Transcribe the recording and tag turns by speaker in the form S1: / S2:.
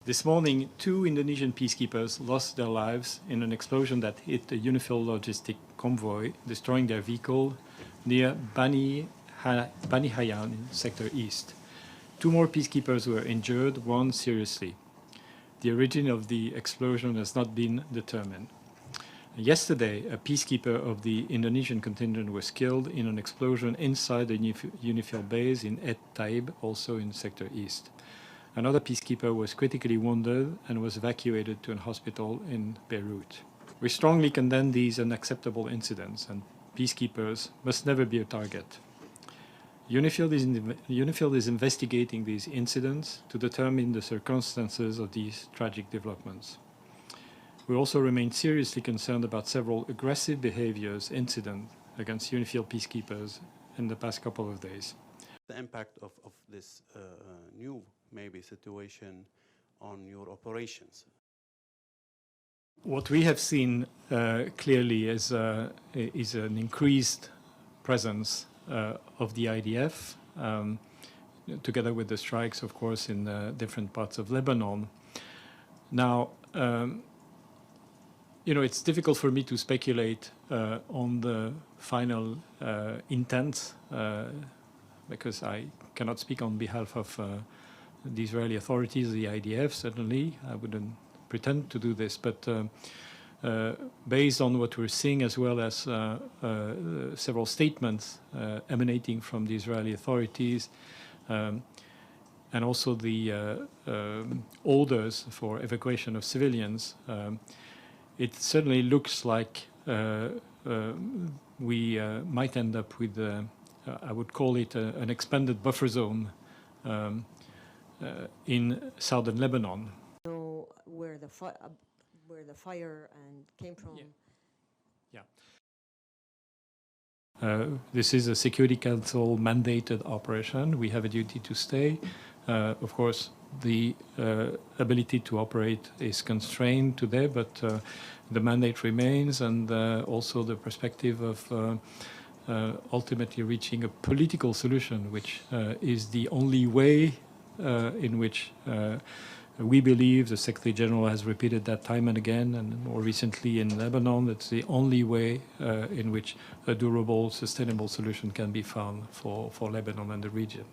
S1: This morning, 2 Indonesian peacekeepers lost their lives in an explosion that hit a UNIFIL logistic convoy, destroying their vehicle near Bani Hayan in Sector East. 2 more peacekeepers were injured, 1 seriously. The origin of the explosion has not been determined. Yesterday, a peacekeeper of the Indonesian contingent was killed in an explosion inside the UNIFIL base in Et Taib, also in Sector East. Another peacekeeper was critically wounded and was evacuated to a hospital in Beirut. We strongly condemn these unacceptable incidents, and peacekeepers must never be a target. UNIFIL is investigating these incidents to determine the circumstances of these tragic developments. We also remain seriously concerned about several aggressive incidents against UNIFIL peacekeepers in the past couple of days.
S2: The impact of this new situation on your operations?
S1: What we have seen clearly is an increased presence of the IDF, together with the strikes, of course, in different parts of Lebanon. Now, it's difficult for me to speculate on the final intent because I cannot speak on behalf of the Israeli authorities, the IDF, certainly. I wouldn't pretend to do this, but based on what we're seeing, as well as several statements emanating from the Israeli authorities, and also the orders for evacuation of civilians, it certainly looks like we might end up with, I would call it an expanded buffer zone in southern Lebanon.
S3: Know where the fire came from?
S1: Yeah. This is a Security Council mandated operation. We have a duty to stay. Of course, the ability to operate is constrained today, but the mandate remains, and also the perspective of ultimately reaching a political solution, which is the only way in which we believe, the Secretary General has repeated that time and again, and more recently in Lebanon, that's the only way in which a durable, sustainable solution can be found for Lebanon and the region.